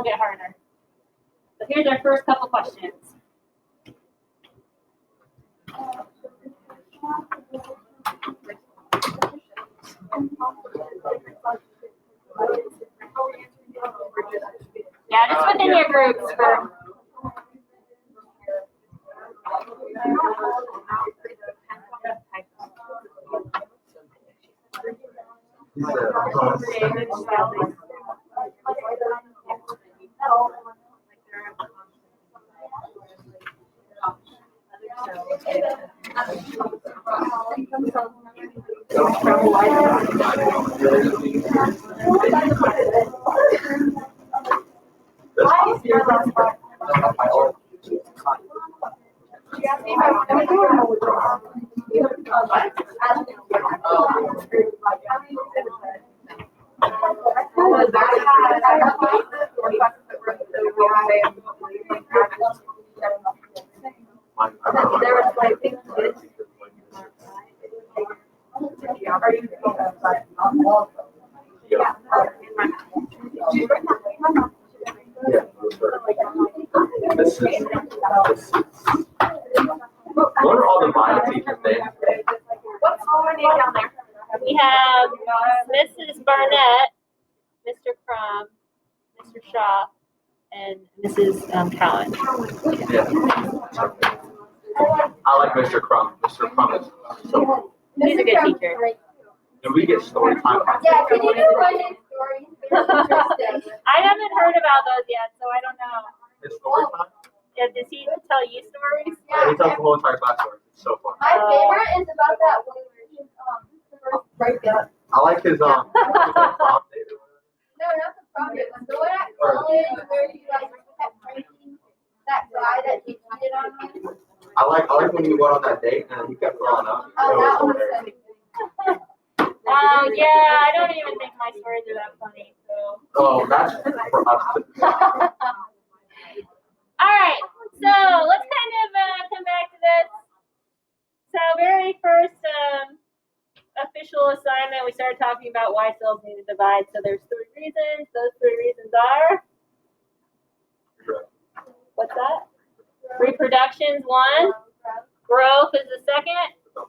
get harder. So here's our first couple questions. Yeah, just within your groups for. What are all the bio teachers' names? What's already down there? We have Mrs. Barnett, Mr. Crum, Mr. Shaw, and Mrs. Cowan. Yeah. I like Mr. Crum. Mr. Crum is so cool. He's a good teacher. And we get story time. Yeah, can you do one stories? I haven't heard about those yet, so I don't know. His story time? Yeah, does he tell you stories? Yeah, he tells the whole entire class story. It's so fun. My favorite is about that one where he's first breakup. I like his No, not the project one. The one at college where he like kept pranking that guy that he cheated on him. I like when he went on that date and he kept throwing up. Oh, that one was funny. Yeah, I don't even think my stories are that funny. So. Oh, that's for us to. All right, so let's kind of come back to this. So very first official assignment, we started talking about why cells need to divide. So there's 3 reasons. Those 3 reasons are? What's that? Reproduction's 1. Growth is the 2nd.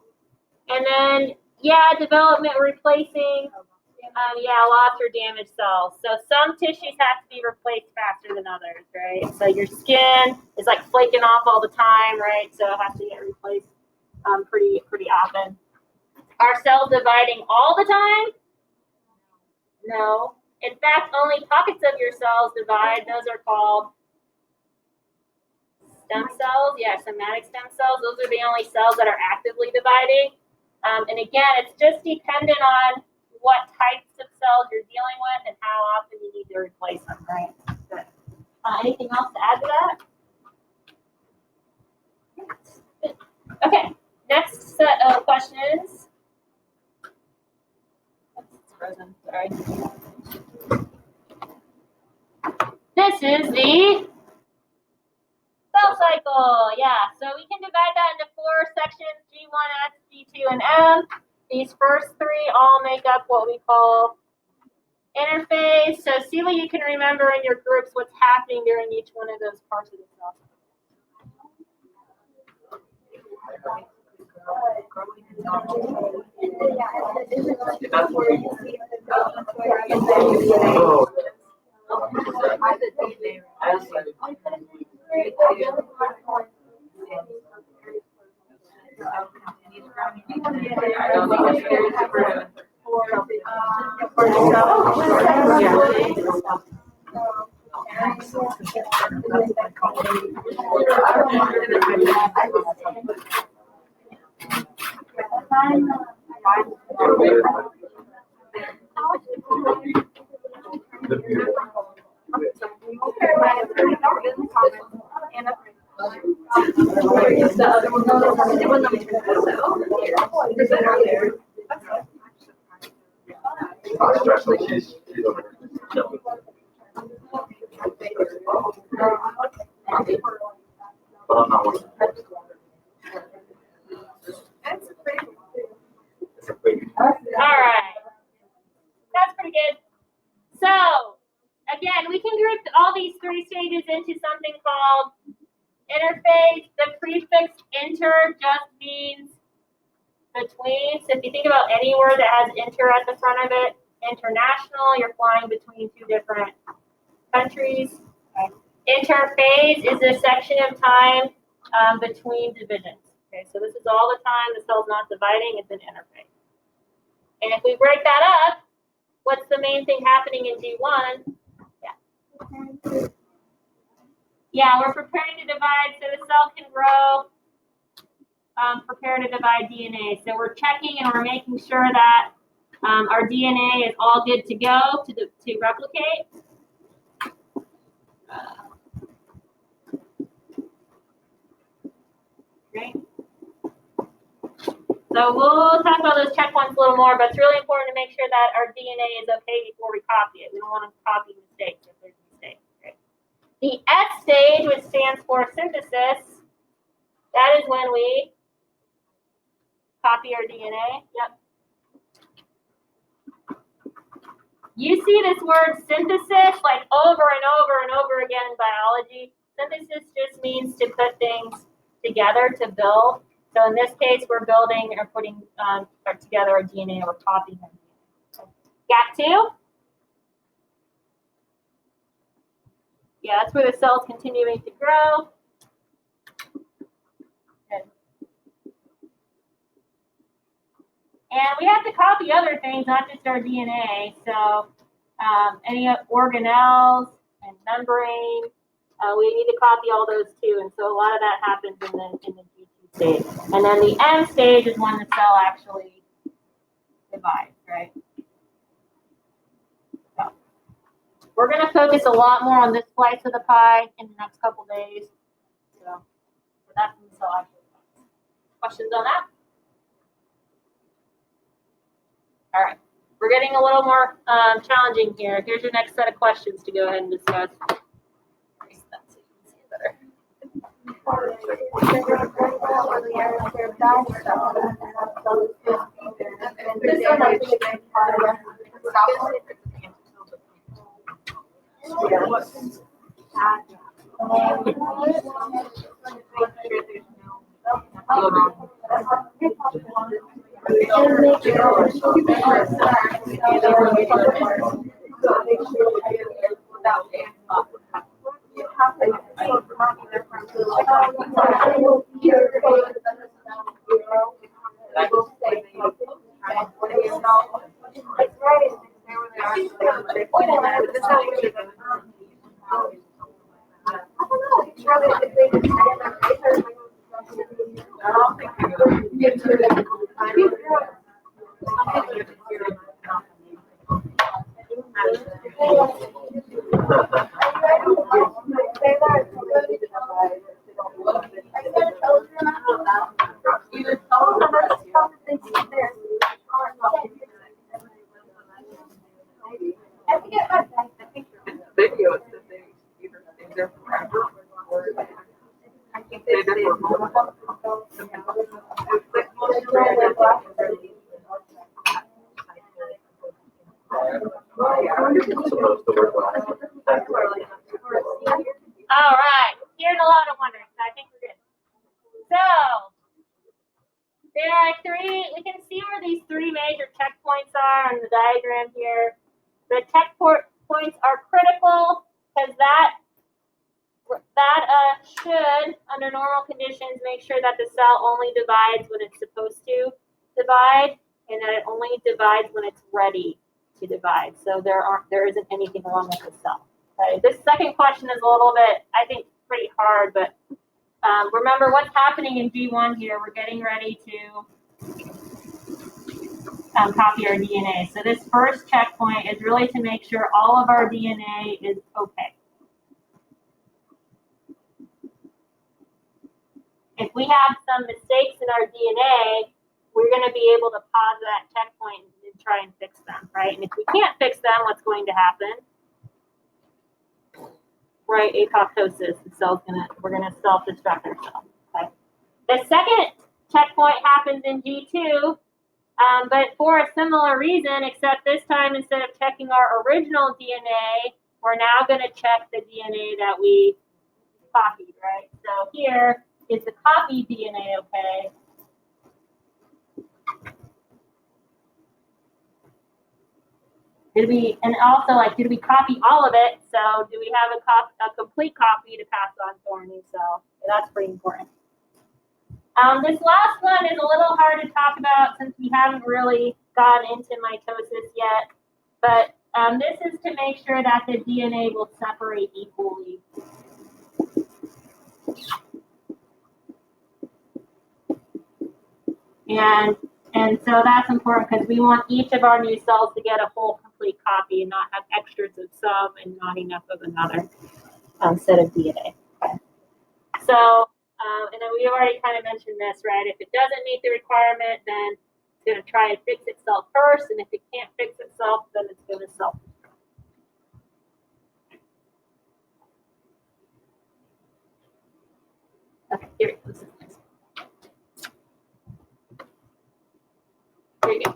And then, yeah, development replacing, lost or damaged cells. So some tissues have to be replaced faster than others, right? So your skin is like flaking off all the time, right? So it has to get replaced pretty often. Are cells dividing all the time? No. In fact, only pockets of your cells divide. Those are called stem cells. Yeah, somatic stem cells. Those are the only cells that are actively dividing. And again, it's just dependent on what types of cells you're dealing with and how often you need to replace them, right? Good. Anything else to add to that? Good. Okay, next set of questions. It's frozen, sorry. This is the cell cycle, yeah. So we can divide that into 4 sections, G1, S, G2, and M. These first 3 all make up what we call interphase. So see what you can remember in your groups, what's happening during each one of those parts of the cell. She's over there. But I'm not one of them. All right. That's pretty good. So, again, we can group all these these three stages into something called interphase. The prefix inter just means between. So if you think about any word that has inter at the front of it, international, you're flying between two different countries. Interphase is a section of time between divisions. Okay, so this is all the time the cell's not dividing, it's an interphase. And if we break that up, what's the main thing happening in G1? Yeah, we're preparing to divide so the cell can grow, prepare to divide DNA. So we're checking and we're making sure that our DNA is all good to go to replicate. Great. So we'll talk about those checkpoints a little more, but it's really important to make sure that our DNA is okay before we copy it. We don't want to copy mistakes if there's a mistake. Okay. The S stage, which stands for synthesis, that is when we copy our DNA. Yep. You see this word synthesis like over and over and over again in biology. Synthesis just means to put things together to build. So in this case, we're building or putting together our DNA or copying our DNA. Gap 2? Yeah, that's where the cell's continuing to grow. Good. And we have to copy other things, not just our DNA. So any organelles and membrane, we need to copy all those too. And so a lot of that happens in the G2 stage. And then the M stage is when the cell actually divides, right? So we're going to focus a lot more on this slice of the pie in the next couple days. So that's when the cell actually divides. Questions on that? All right. We're getting a little more challenging here. Here's your next set of questions to go ahead and discuss. All right, here's a lot of wondering. I think we're good. So there are three. We can see where these three major checkpoints are on the diagram here. The checkpoints are critical because that should, under normal conditions, make sure that the cell only divides when it's supposed to divide, and that it only divides when it's ready to divide. So there isn't anything wrong with the cell. Okay. This second question is a little bit, I think, pretty hard, but remember what's happening in G1 here. We're getting ready to copy our DNA. So this first checkpoint is really to make sure all of our DNA is okay. If we have some mistakes in our DNA, we're going to be able to pause that checkpoint and try and fix them, right? And if we can't fix them, what's going to happen? Right, apoptosis. We're going to self-destruct ourselves. Okay. The second checkpoint happens in G2, but for a similar reason, except this time instead of checking our original DNA, we're now going to check the DNA that we copied, right? So here is the copied DNA, okay? And also, like, did we copy all of it? So do we have a complete copy to pass on to our new cell? So that's pretty important. This last one is a little hard to talk about since we haven't really gone into mitosis yet, but this is to make sure that the DNA will separate equally. And so that's important because we want each of our new cells to get a whole complete copy and not have extras of some and not enough of another set of DNA. Okay. So, and then we have already kind of mentioned this, right? If it doesn't meet the requirement, then it's going to try and fix itself first, and if it can't fix itself, then it's going to self-destruct. Okay, here it goes. Here you go.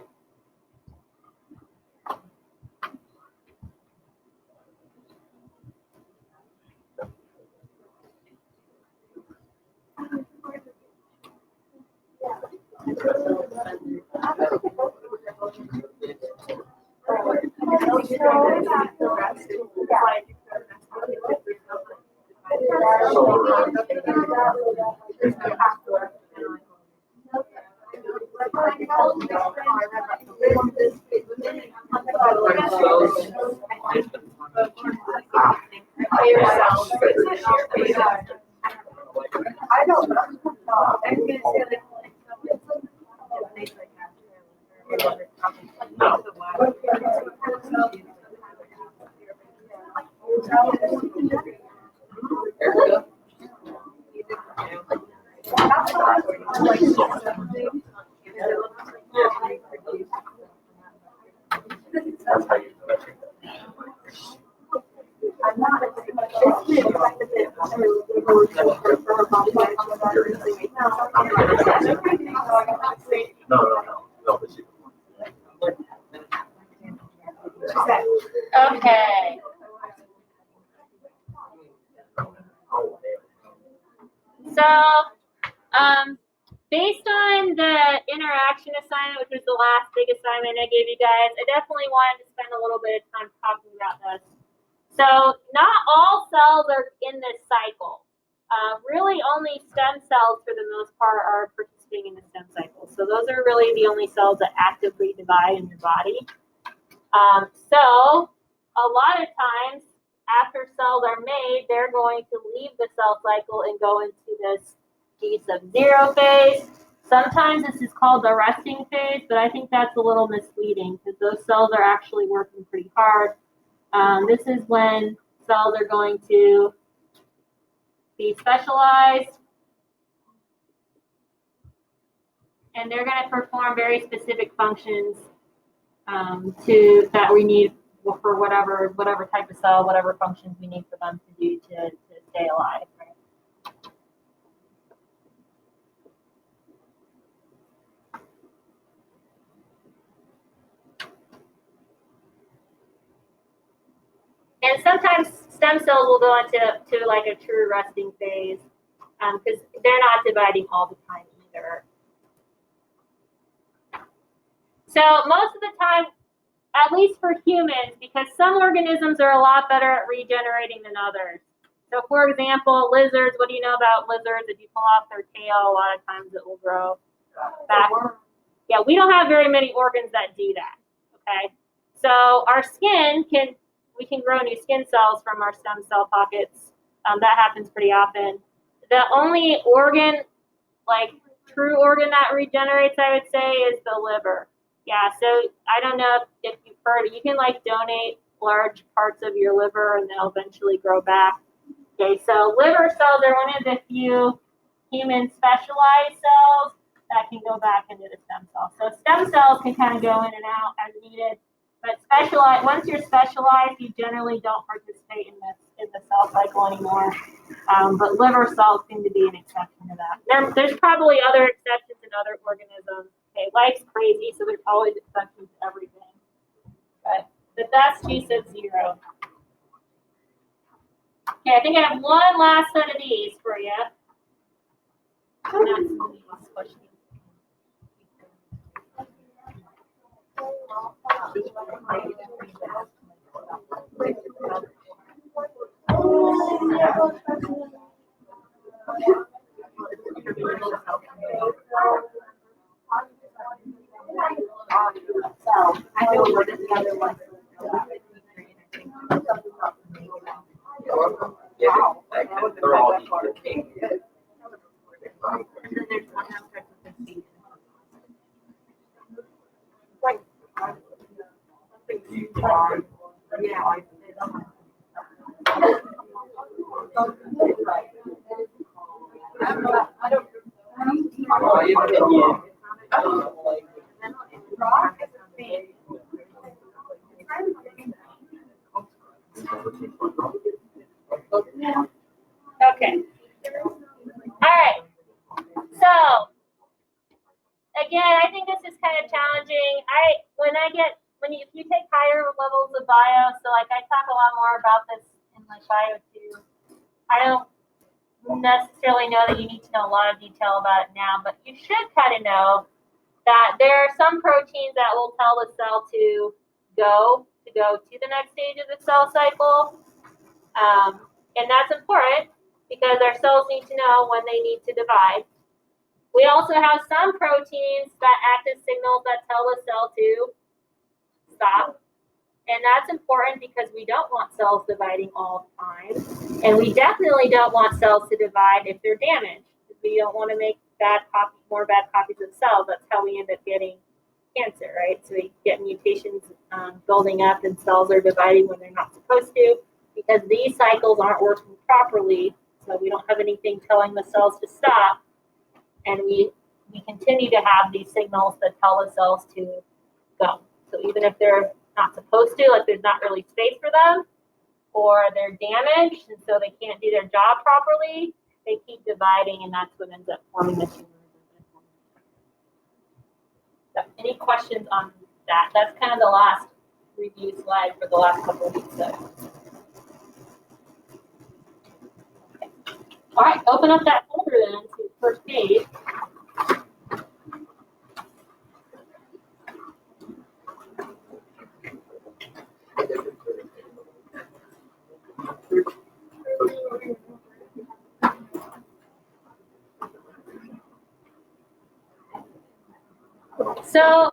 I don't know. No. That's how you do it. I'm not. No, but you. Okay. So, based on the interaction assignment, which was the last big assignment I gave you guys, I definitely wanted to spend a little bit of time talking about this. So, not all cells are in this cycle. Really, only stem cells, for the most part, are participating in the stem cycle. So, those are really the only cells that actively divide in your body. So, a lot of times, after cells are made, they're going to leave the cell cycle and go into this G sub 0 phase. Sometimes this is called the resting phase, but I think that's a little misleading because those cells are actually working pretty hard. This is when cells are going to be specialized, and they're going to perform very specific functions that we need for whatever type of cell, whatever functions we need for them to do to stay alive. Right? And sometimes stem cells will go into like a true resting phase because they're not dividing all the time either. So most of the time, at least for humans, because some organisms are a lot better at regenerating than others. So for example, lizards, what do you know about lizards? If you pull off their tail, a lot of times it will grow back. Yeah, we don't have very many organs that do that, okay? So our skin we can grow new skin cells from our stem cell pockets. That happens pretty often. The only organ, like true organ that regenerates, I would say, is the liver. Yeah, so I don't know if you've heard, you can like donate large parts of your liver and they'll eventually grow back. Okay, so liver cells are one of the few human specialized cells that can go back into the stem cell. So stem cells can kind of go in and out as needed, but once you're specialized, you generally don't participate in the cell cycle anymore. But liver cells seem to be an exception to that. There's probably other exceptions in other organisms. Okay, life's crazy, so there's always exceptions to everything. But that's G sub 0. Okay, I think I have one last set of these for you. And that's these questions. I know what the other one. Yeah, they're all equal. Okay. All right. So again, I think this is kind of challenging. If you take higher levels of bio, so like I talk a lot more about this in like bio 2. I don't necessarily know that you need to know a lot of detail about it now, but you should kind of know that there are some proteins that will tell the cell to go to the next stage of the cell cycle. And that's important because our cells need to know when they need to divide. We also have some proteins that act as signals that tell the cell to stop. And that's important because we don't want cells dividing all the time. And we definitely don't want cells to divide if they're damaged. We don't want to make more bad copies of cells. That's how we end up getting cancer, right? So we get mutations building up and cells are dividing when they're not supposed to because these cycles aren't working properly. So we don't have anything telling the cells to stop. And we continue to have these signals that tell the cells to go. So even if they're not supposed to, like there's not really space for them, or they're damaged and so they can't do their job properly, they keep dividing and that's what ends up forming the tumor. So any questions on that? That's kind of the last review slide for the last couple of weeks. So. Okay. All right, open up that folder then to the first page. So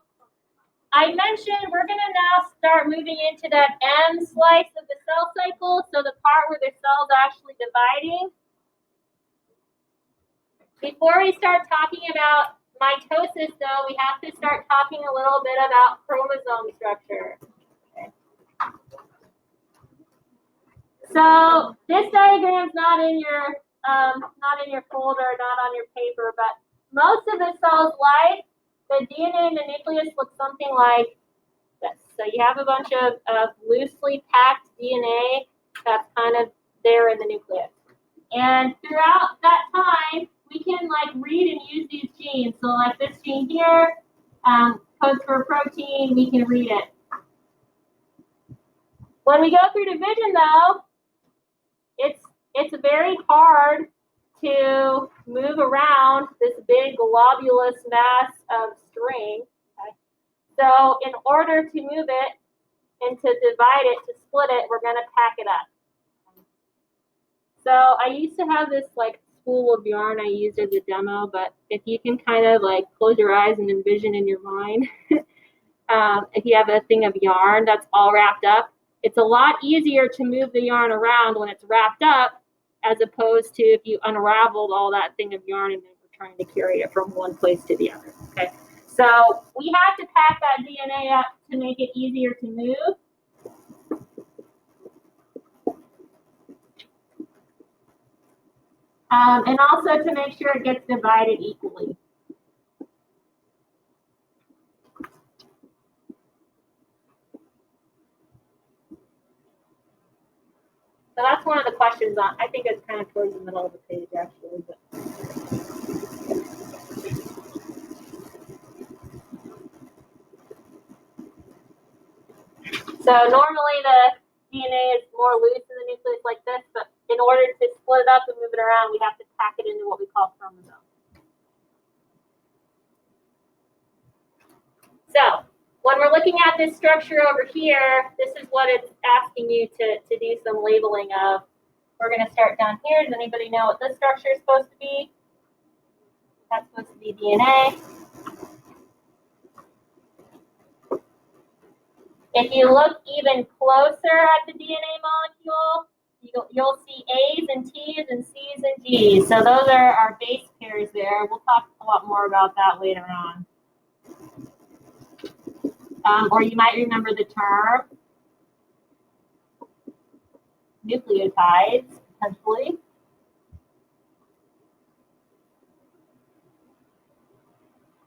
I mentioned we're going to now start moving into that M slice of the cell cycle, so the part where the cell's actually dividing. Before we start talking about mitosis, though, we have to start talking a little bit about chromosome structure. Okay. So this diagram's not in your folder, not on your paper, but most of the cell's life, the DNA in the nucleus looks something like this. So you have a bunch of loosely packed DNA that's kind of there in the nucleus. And throughout that time, we can like read and use these genes. So like this gene here codes for a protein, we can read it. When we go through division though, it's very hard to move around this big globulous mass of string. Okay? So in order to move it and to divide it, to split it, we're going to pack it up. So I used to have this like spool of yarn I used as a demo, but if you can kind of like close your eyes and envision in your mind, if you have a thing of yarn that's all wrapped up, it's a lot easier to move the yarn around when it's wrapped up as opposed to if you unraveled all that thing of yarn and then we're trying to carry it from one place to the other. Okay, so we have to pack that DNA up to make it easier to move. And also to make sure it gets divided equally. So that's one of the questions on, I think it's kind of towards the middle of the page actually. But. So normally the DNA is more loose in the nucleus like this, but in order to split it up and move it around, we have to pack it into what we call chromosomes. So when we're looking at this structure over here, this is what it's asking you to do some labeling of. We're going to start down here. Does anybody know what this structure is supposed to be? That's supposed to be DNA. If you look even closer at the DNA molecule, you'll see A's and T's and C's and G's. So those are our base pairs there. We'll talk a lot more about that later on. Or you might remember the term nucleotides, potentially.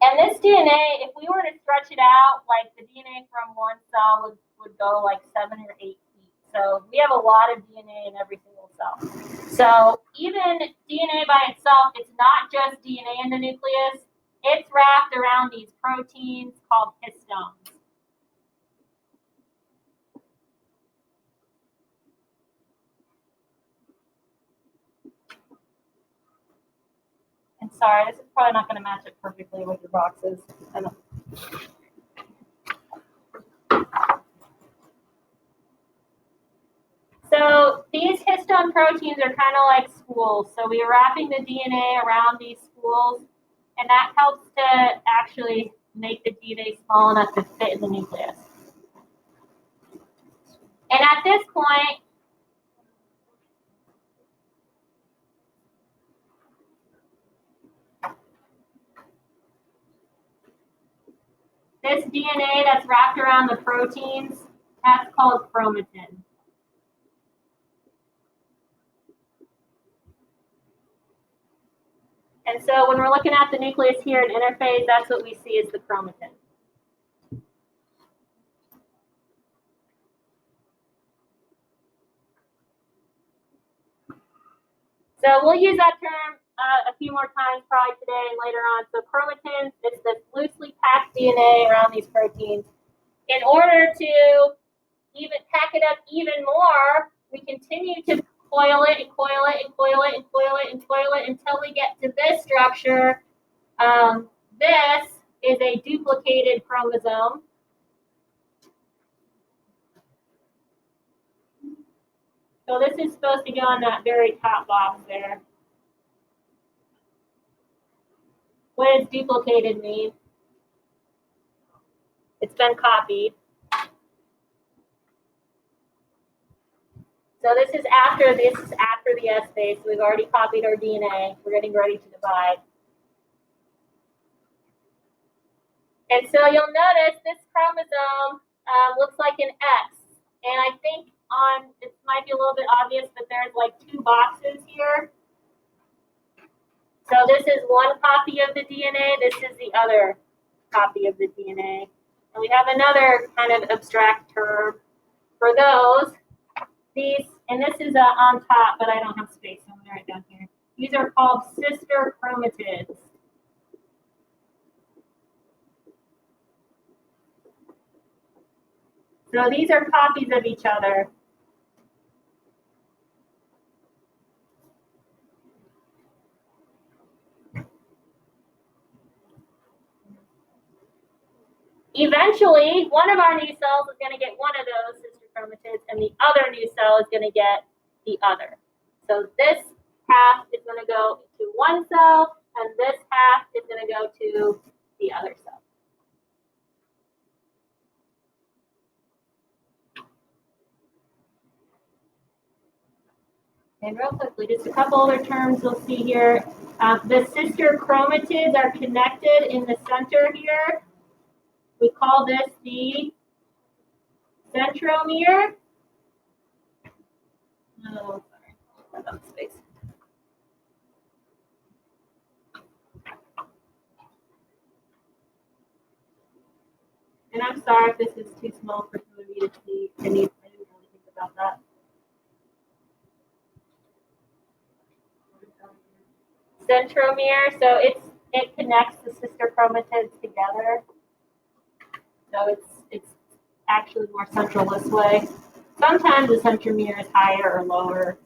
And this DNA, if we were to stretch it out, like the DNA from one cell would go like 7 or 8 feet. So we have a lot of DNA in every single cell. So even DNA by itself, it's not just DNA in the nucleus. It's wrapped around these proteins called histones. And sorry, this is probably not going to match it perfectly with your boxes. So these histone proteins are kind of like spools. So we're wrapping the DNA around these spools, and that helps to actually make the DNA small enough to fit in the nucleus. And at this point, this DNA that's wrapped around the proteins, that's called chromatin. And so when we're looking at the nucleus here in interphase, that's what we see as the chromatin. So we'll use that term a few more times probably today and later on. So chromatin, it's this loosely packed DNA around these proteins. In order to even pack it up even more, we continue to coil it and coil it and coil it and coil it and coil it until we get to this structure. This is a duplicated chromosome. So this is supposed to go on that very top box there. What does duplicated mean? It's been copied. So this is after the S phase. So we've already copied our DNA. We're getting ready to divide. And so you'll notice this chromosome looks like an X. And I think it might be a little bit obvious, but there's like 2 boxes here. So this is one copy of the DNA. This is the other copy of the DNA. And we have another kind of abstract term for those. These, and this is on top, but I don't have space, so I'm going to write down here. These are called sister chromatids. So these are copies of each other. Eventually, one of our new cells is going to get one of those sister chromatids, and the other new cell is going to get the other. So this half is going to go to one cell, and this half is going to go to the other cell. And real quickly, just a couple other terms you'll see here. The sister chromatids are connected in the center here. We call this the centromere. Oh, sorry. Hold on, space. And I'm sorry if this is too small for some of you to see. I didn't really think about that. Centromere, so it connects the sister chromatids together. So it's actually more central this way. Sometimes the centromere is higher or lower.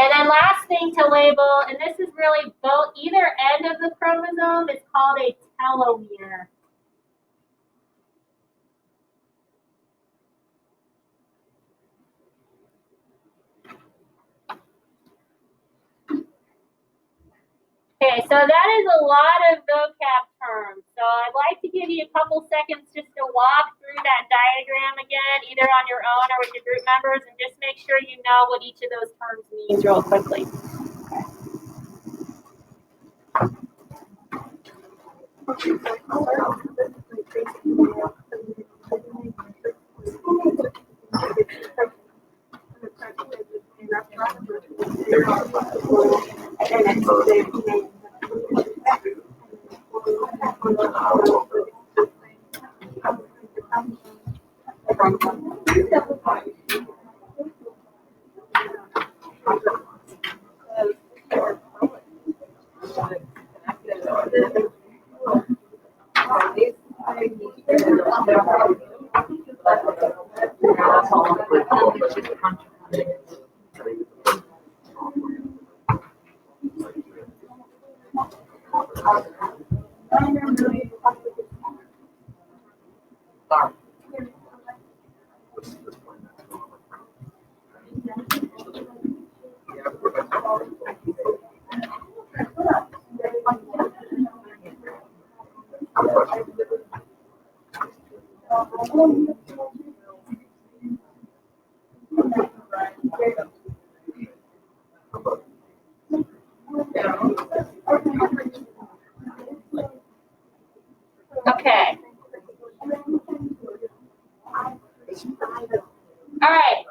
And then last thing to label, and this is really both, either end of the chromosome is called a telomere. Okay, so that is a lot of vocab terms. So I'd like to give you a couple seconds just to walk through that diagram again, either on your own or with your group members, and just make sure you know what each of those terms means real quickly. Okay. All right.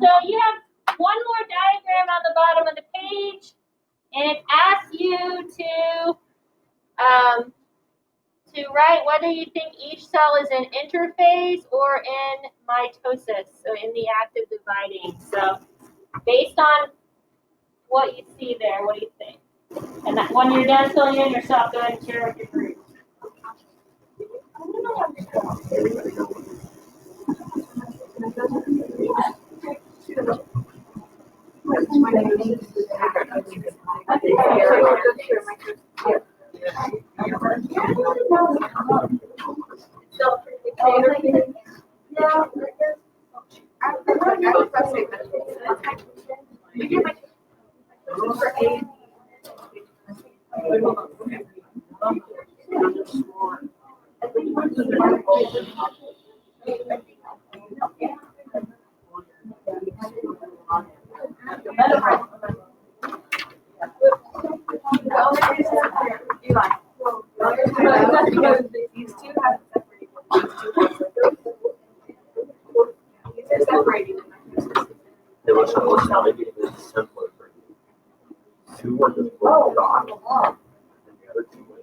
So you have one more diagram on the bottom of the page, and it asks you to write whether you think each cell is in interphase or in mitosis, so in the act of dividing. So based on what you see there, what do you think? And that, when you're done filling in yourself, go ahead and share with your group. These two have separated. It was supposed to maybe it was simpler for you. Two were the full dot, and the other two were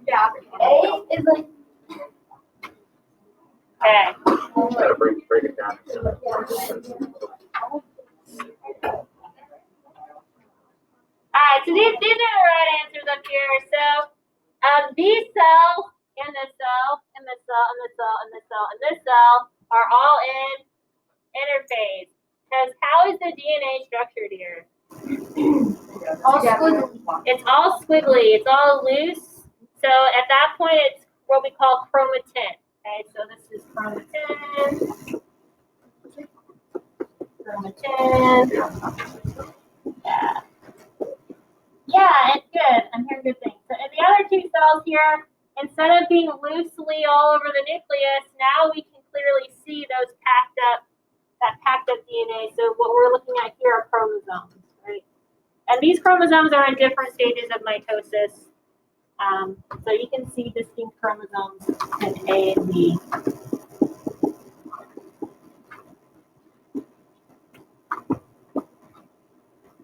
Yeah. A is like. Okay. gotta break it down. All right, so these are the right answers up here. So these cells and this cell and this cell and this cell and this cell and this cell are all in interphase. Because how is the DNA structured here? All squiggly. It's all squiggly. It's all loose. So at that point, it's what we call chromatin. Okay, so this is chromatin. Chromatin. Yeah. Yeah, it's good. I'm hearing good things. So, and the other two cells here, instead of being loosely all over the nucleus, now we can clearly see those packed up DNA. So what we're looking at here are chromosomes, right? And these chromosomes are in different stages of mitosis. So you can see distinct chromosomes in A and B.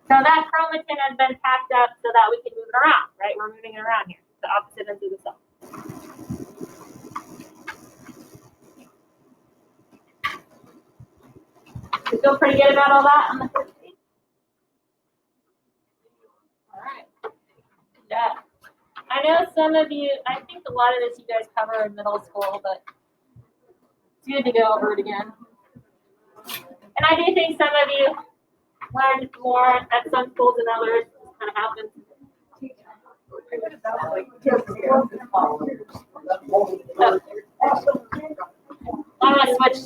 So that chromatin has been packed up so that we can move it around, right? We're moving it around here, the opposite ends of the cell. You feel pretty good about all that on the first page? All right. Good job. I know some of you, I think a lot of this you guys cover in middle school, but it's good to go over it again. And I do think some of you learned more at some schools than others. It kind of happens. I'm gonna switch.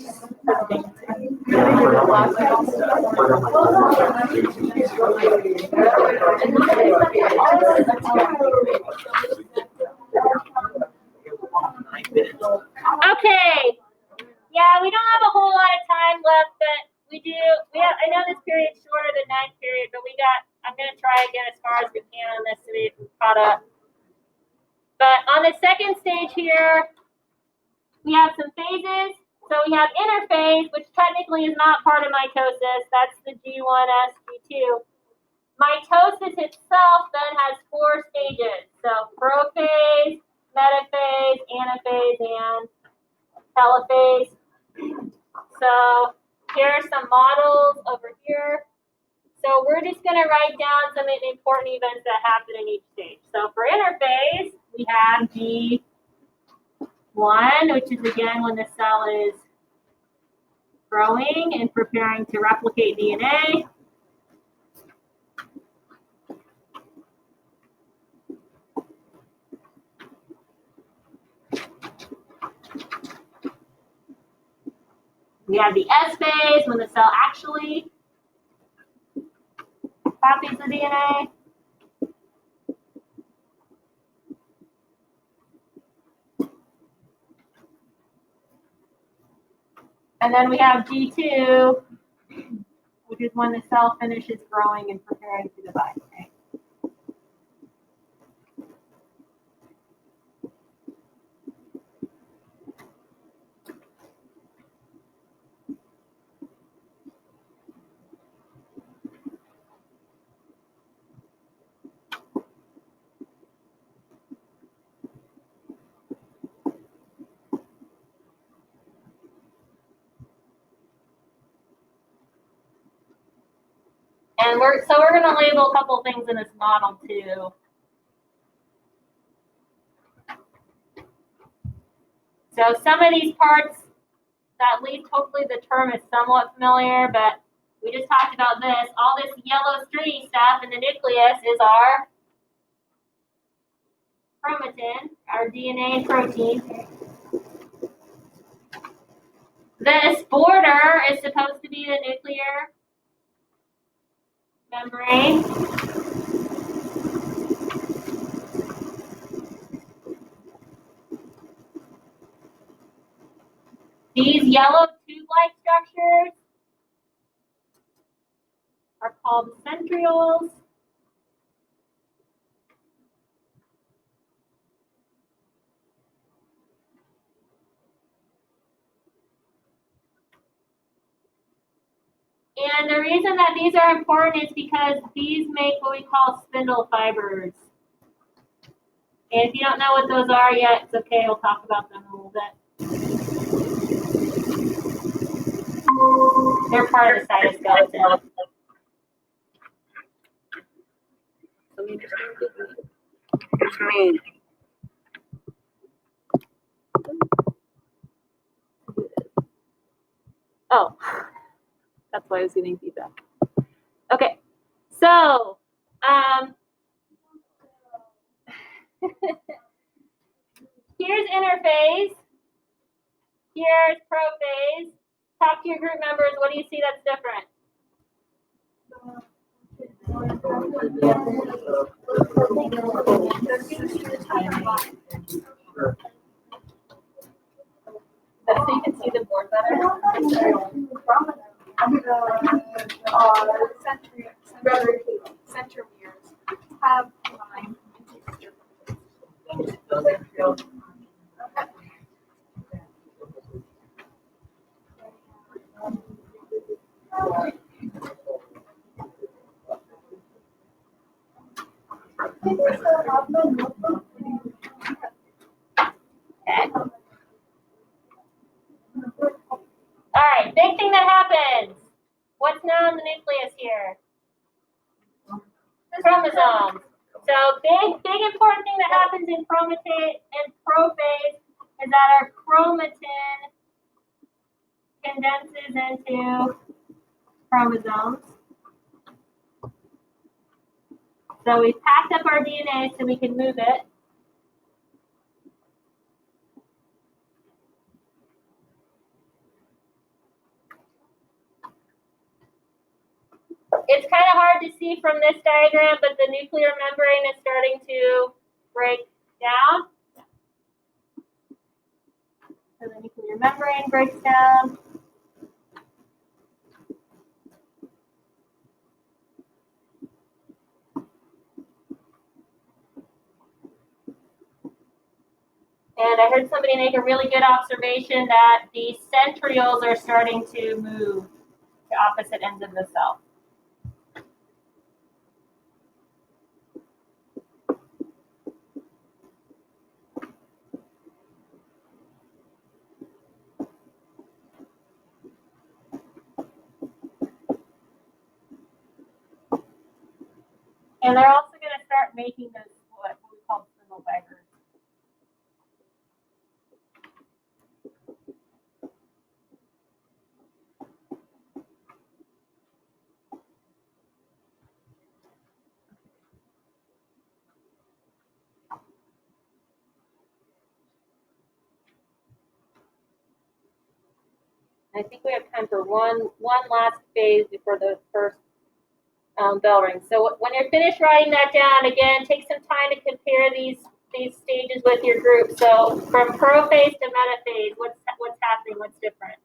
Okay. Yeah, we don't have a whole lot of time left, but we do. I know this period's shorter than 9th period, but I'm gonna try again as far as we can on this to be caught up. But on the second stage here, we have some phases. So we have interphase, which technically is not part of mitosis. That's the G1S, G2. Mitosis itself then has 4 stages. So prophase, metaphase, anaphase, and telophase. So here are some models over here. So we're just going to write down some of the important events that happen in each stage. So for interphase, we have G1, which is again when the cell is growing and preparing to replicate DNA. We have the S phase when the cell actually copies the DNA. And then we have G2, which is when the cell finishes growing and preparing to divide. Okay? And we're going to label a couple things in this model too. So some of these parts, at least hopefully the term is somewhat familiar, but we just talked about this. All this yellow stringy stuff in the nucleus is our chromatin, our DNA and protein. This border is supposed to be the nuclear membrane. These yellow tube-like structures are called centrioles. And the reason that these are important is because these make what we call spindle fibers. And if you don't know what those are yet, it's okay, we'll talk about them in a little bit. They're part of the cytoskeleton. It's me. Oh, that's why I was getting feedback. Okay, so here's interphase. Here's prophase. Talk to your group members. What do you see that's different? So you can see the board better. Centromeres have line. Okay. All right, big thing that happens. What's now in the nucleus here? Chromosomes. So big important thing that happens in prophase is that our chromatin condenses into chromosomes. So we've packed up our DNA so we can move it. It's kind of hard to see from this diagram, but the nuclear membrane is starting to break down. So the nuclear membrane breaks down. And I heard somebody make a really good observation that the centrioles are starting to move to opposite ends of the cell. And they're also going to start making those what we call spindle fibers. I think we have time for one last phase before the first bell rings. So when you're finished writing that down, again, take some time to compare these stages with your group. So from prophase to metaphase, what's happening? What's different?